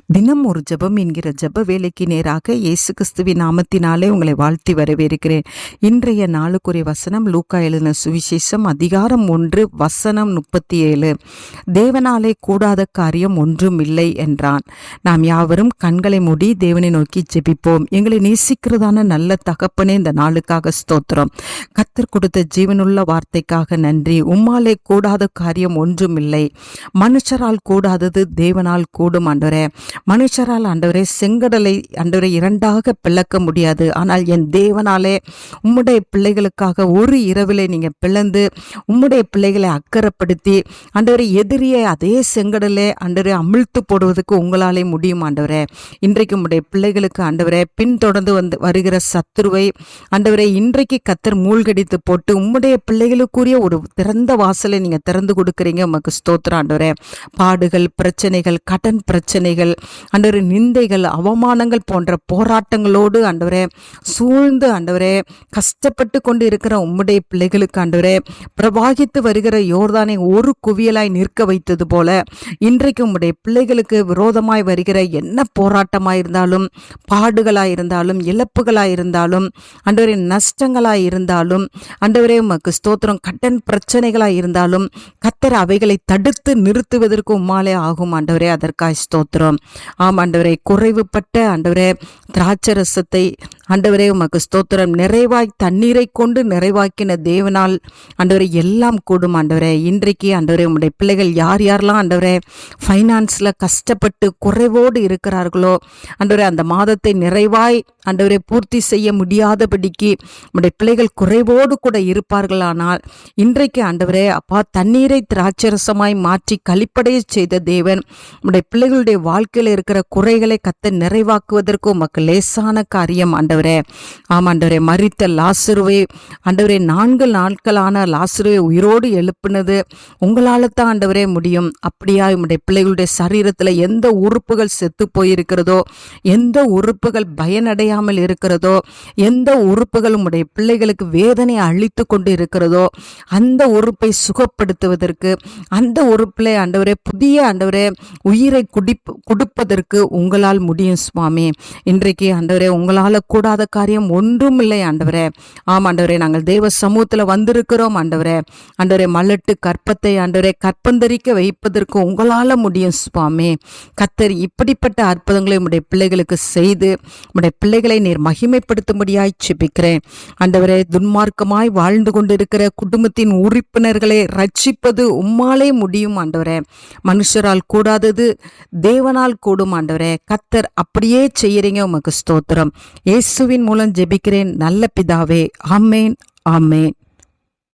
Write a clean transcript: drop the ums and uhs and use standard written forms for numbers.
தினம் ஒரு ஜெபம் என்கிற ஜெப வேலைக்கு நேராக இயேசு கிறிஸ்துவின் நாமத்தினாலே உங்களை வாழ்த்தி வரவேற்கிறேன். இன்றைய நாளுக்குரிய வசனம் லூக்கா எழுதின சுவிசேஷம் அதிகாரம் 1 வசனம் 37. தேவனாலே கூடாத காரியம் ஒன்றும் இல்லை என்றான். நாம் யாவரும் கண்களை மூடி தேவனை நோக்கி ஜெபிப்போம். எங்களை நேசிக்கிறதான நல்ல தகப்பனே, இந்த நாளுக்காக ஸ்தோத்திரம். கர்த்தர் கொடுத்த ஜீவனுள்ள வார்த்தைக்காக நன்றி. உம்மாலே கூடாத காரியம் ஒன்றும் இல்லை. மனுஷரால் கூடாதது தேவனால் கூடும் ஆண்டவரே. மனுஷரால் ஆண்டவரே செங்கடலை ஆண்டவரை இரண்டாக பிளக்க முடியாது. ஆனால் என் தேவனாலே உம்முடைய பிள்ளைகளுக்காக ஒரு இரவிலே நீங்க பிளந்து உம்முடைய பிள்ளைகளை அக்கறைப்படுத்தி ஆண்டவரை எதிரியை அதே செங்கடலை ஆண்டவரை அமிழ்த்து போடுவதற்கு உங்களாலே முடியும் ஆண்டவரே. இன்றைக்கு உம்முடைய பிள்ளைகளுக்கு ஆண்டவரை பின்தொடர்ந்து வருகிற சத்துருவை ஆண்டவரை இன்றைக்கு கர்த்தர் மூழ்கடித்து போட்டு உம்முடைய பிள்ளைகளுக்குரிய ஒரு திறந்த வாசலை நீங்க திறந்து கொடுக்குறீங்க. உமக்கு ஸ்தோத்திரம் ஆண்டவரே. பாடுகள், பிரச்சனைகள், கடன் பிரச்சனைகள், ஆண்டவரே நிந்தைகள், அவமானங்கள் போன்ற போராட்டங்களோடு ஆண்டவரே சூழ்ந்து ஆண்டவரே கஷ்டப்பட்டு கொண்டு இருக்கிற உம்முடைய பிள்ளைகளுக்கு ஆண்டவரே பிரவாகித்து வருகிற யோர்தானை ஒரு குவியலாய் நிற்க வைத்தது போல இன்றைக்கு உம்முடைய பிள்ளைகளுக்கு விரோதமாய் வருகிற என்ன போராட்டமாய் இருந்தாலும், பாடுகளாய் இருந்தாலும், இழப்புகளாய் இருந்தாலும், ஆண்டவரே நஷ்டங்களாய் இருந்தாலும், ஆண்டவரே உமக்கு ஸ்தோத்திரம், கடன் பிரச்சனைகளாய் இருந்தாலும் கர்த்தர் அவைகளை தடுத்து நிறுத்துவதற்கு உம்மாலே ஆகும் ஆண்டவரே. அதற்காய் ஸ்தோத்திரம். ஆம் ஆண்டவரே, குறைவுபட்ட ஆண்டவரே திராட்சரசத்தை ஆண்டவரே உமக்கு ஸ்தோத்திரம், நிறைவாய் தண்ணீரை கொண்டு நிறைவாக்கின தேவனால் ஆண்டவரே எல்லாம் கூடும் ஆண்டவரே. இன்றைக்கு ஆண்டவரே உம்முடைய பிள்ளைகள் யார் யாரெல்லாம் ஆண்டவரே ஃபைனான்ஸில் கஷ்டப்பட்டு குறைவோடு இருக்கிறார்களோ ஆண்டவரே அந்த மாதத்தை நிறைவாய் ஆண்டவரே பூர்த்தி செய்ய முடியாதபடிக்கு உம்முடைய பிள்ளைகள் குறைவோடு கூட இருப்பார்களானால் இன்றைக்கு ஆண்டவரே அப்பா தண்ணீரை திராட்சரசமாய் மாற்றி களிப்படைய செய்த தேவன் உம்முடைய பிள்ளைகளுடைய வாழ்க்கையில் இருக்கிற குறைகளை கர்த்தர் நிறைவாக்குவதற்கு உமக்கு லேசான காரியம் ஆண்டவரே. ஆம் ஆண்டவரே, மரித்த லாசருவை ஆண்டவரே 4 நாட்களான லாசருவை உயிரோடு எழுப்பினது உங்களால தான் ஆண்டவரே முடியும். அப்படியா உம்முடைய பிள்ளைகளுடைய சரீரத்தில் எந்த உறுப்புகள் செத்து போயிருக்கிறதோ, எந்த உறுப்புகள் பயனடையாமல் இருக்கிறதோ, எந்த உறுப்புகள் உம்முடைய பிள்ளைகளுக்கு வேதனை அளித்து கொண்டு இருக்கிறதோ அந்த உறுப்பை சுகப்படுத்துவதற்கு, அந்த உறுப்பில் ஆண்டவரே புதிய ஆண்டவரே உயிரை கொடுப்பதற்கு உங்களால் முடியும் சுவாமி. இன்றைக்கு ஆண்டவரே உங்களால் கூடாத காரியம் ஒன்றும் இல்லை ஆண்டவரே. ஆம் ஆண்டவரே, நாங்கள் தேவ சமூகத்தில் வந்திருக்கிறோம் ஆண்டவரே. ஆண்டவரே மலட்டு கற்பத்தை ஆண்டவரே கற்பந்தரிக்க வைப்பதற்கு உங்களால் முடியும் சுவாமி. கர்த்தர் இப்படிப்பட்ட அற்புதங்களை உம்முடைய பிள்ளைகளுக்கு செய்து உம்முடைய பிள்ளைகளை நீர் மகிமைப்படுத்தும்படியாய் ஜெபிக்கிறேன் ஆண்டவரே. துன்மார்க்கமாய் வாழ்ந்து கொண்டிருக்கிற குடும்பத்தின் உறுப்பினர்களை ரட்சிப்பது உம்மாலே முடியும் ஆண்டவரே. மனுஷரால் கூடாதது தேவனால் கூடும் ஆண்டவரே. கர்த்தர் அப்படியே செய்யறீங்க. உமக்கு ஸ்தோத்திரம். இயேசுவின் மூலம் ஜெபிக்கிறேன் நல்ல பிதாவே. ஆமேன், ஆமேன்.